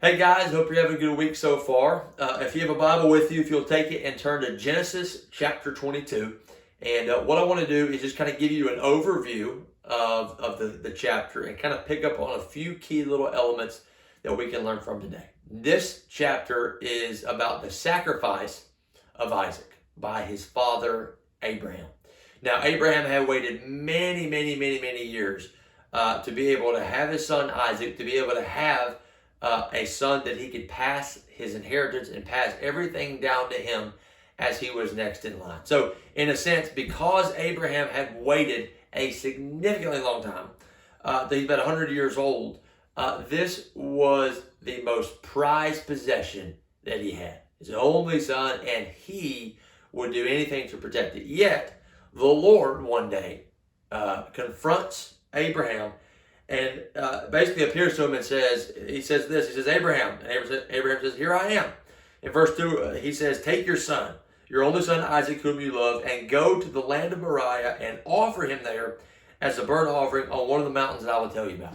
Hey guys, hope you're having a good week so far. If you have a Bible with you, if you'll take it and turn to Genesis chapter 22. And what I want to do is just kind of give you an overview of the chapter and kind of pick up on a few key little elements that we can learn from today. This chapter is about the sacrifice of Isaac by his father Abraham. Now, Abraham had waited many years to be able to have his son Isaac, to be able to have a son that he could pass his inheritance and pass everything down to him as he was next in line. So, in a sense, because Abraham had waited a significantly long time, he's about 100 years old, this was the most prized possession that he had. His only son, and he would do anything to protect it. Yet, the Lord one day confronts Abraham and basically appears to him and says, Abraham. And Abraham says, here I am. In verse 2, he says, take your son, your only son Isaac, whom you love, and go to the land of Moriah and offer him there as a burnt offering on one of the mountains that I will tell you about.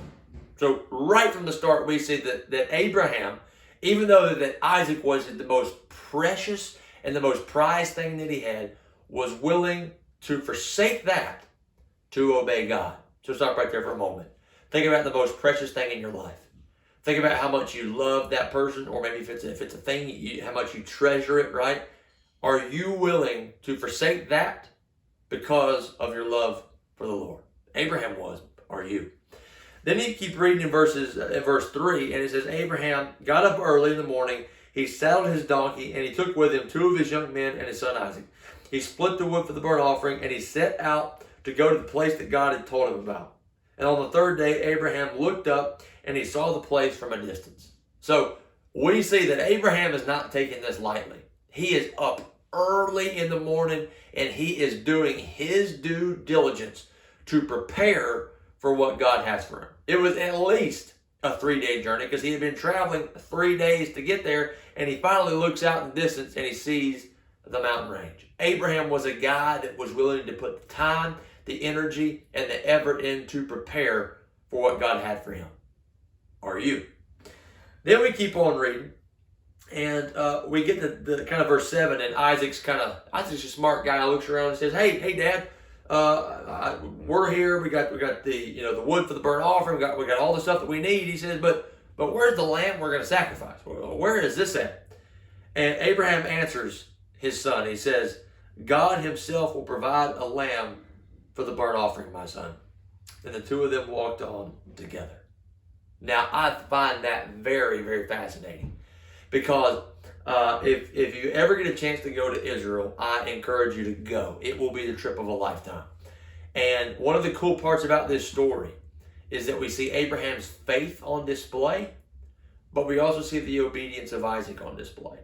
So right from the start, we see that Abraham, even though that Isaac was the most precious and the most prized thing that he had, was willing to forsake that to obey God. So stop right there for a moment. Think about the most precious thing in your life. Think about how much you love that person, or maybe if it's a thing, how much you treasure it, right? Are you willing to forsake that because of your love for the Lord? Abraham was. Are you? Then you keep reading in verse 3, and it says, Abraham got up early in the morning. He saddled his donkey, and he took with him 2 of his young men and his son Isaac. He split the wood for the burnt offering, and he set out to go to the place that God had told him about. And on the third day, Abraham looked up and he saw the place from a distance. So we see that Abraham is not taking this lightly. He is up early in the morning and he is doing his due diligence to prepare for what God has for him. It was at least a 3-day journey because he had been traveling 3 days to get there, and he finally looks out in the distance and he sees the mountain range. Abraham was a guy that was willing to put the time, the energy, and the effort in to prepare for what God had for him. Are you? Then we keep on reading, and we get to the kind of verse 7, and Isaac's a smart guy. Looks around and says, "Hey, Dad, we're here. We got the wood for the burnt offering. We got all the stuff that we need." He says, "But where's the lamb we're going to sacrifice? Where is this at?" And Abraham answers his son. He says, "God Himself will provide a lamb for the burnt offering, my son." And the two of them walked on together. Now, I find that very fascinating because if you ever get a chance to go to Israel, I encourage you to go. It will be the trip of a lifetime. And one of the cool parts about this story is that we see Abraham's faith on display, but we also see the obedience of Isaac on display.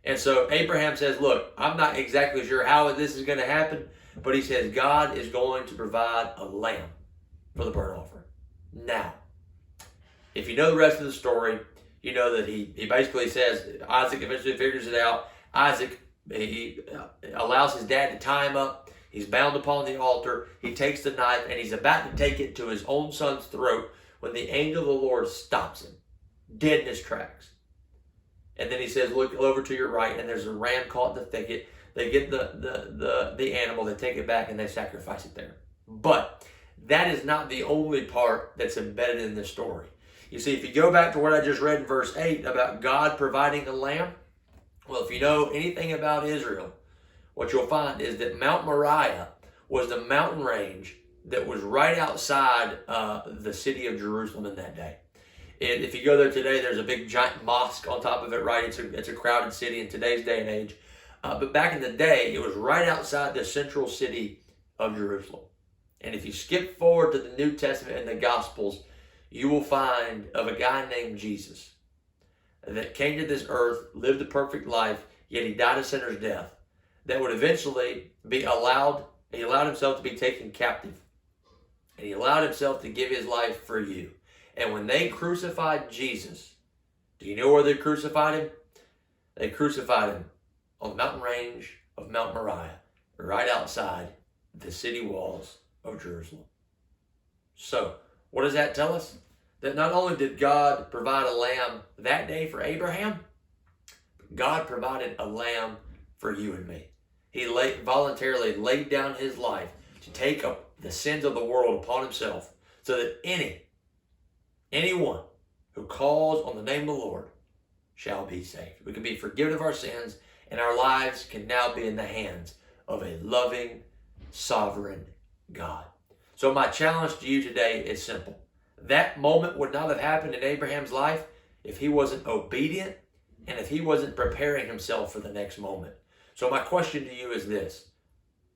And so Abraham says, look, I'm not exactly sure how this is going to happen, but he says God is going to provide a lamb for the burnt offering. Now, if you know the rest of the story, you know that he basically says, Isaac eventually figures it out. Isaac, he allows his dad to tie him up. He's bound upon the altar. He takes the knife and he's about to take it to his own son's throat when the angel of the Lord stops him, dead in his tracks. And then he says, look over to your right, and there's a ram caught in the thicket. They get the animal, they take it back, and they sacrifice it there. But that is not the only part that's embedded in this story. You see, if you go back to what I just read in verse 8 about God providing a lamb, well, if you know anything about Israel, what you'll find is that Mount Moriah was the mountain range that was right outside the city of Jerusalem in that day. And if you go there today, there's a big giant mosque on top of it, right? It's a crowded city in today's day and age. But back in the day, it was right outside the central city of Jerusalem. And if you skip forward to the New Testament and the Gospels, you will find of a guy named Jesus that came to this earth, lived a perfect life, yet he died a sinner's death, that would eventually he allowed himself to be taken captive. And he allowed himself to give his life for you. And when they crucified Jesus, do you know where they crucified him? They crucified him on the mountain range of Mount Moriah, right outside the city walls of Jerusalem. So, what does that tell us? that not only did God provide a lamb that day for Abraham, God provided a lamb for you and me. He voluntarily laid down his life to take up the sins of the world upon himself so that anyone who calls on the name of the Lord shall be saved. We can be forgiven of our sins, and our lives can now be in the hands of a loving, sovereign God. So my challenge to you today is simple. That moment would not have happened in Abraham's life if he wasn't obedient and if he wasn't preparing himself for the next moment. So my question to you is this.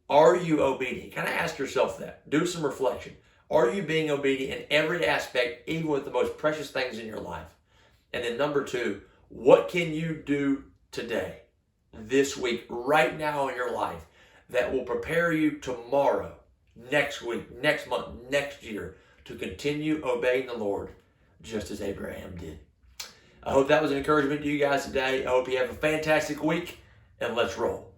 Are you obedient? Kind of ask yourself that. Do some reflection. Are you being obedient in every aspect, even with the most precious things in your life? And then number two, what can you do today, this week, right now in your life that will prepare you tomorrow, next week, next month, next year to continue obeying the Lord just as Abraham did? I hope that was an encouragement to you guys today. I hope you have a fantastic week, and let's roll.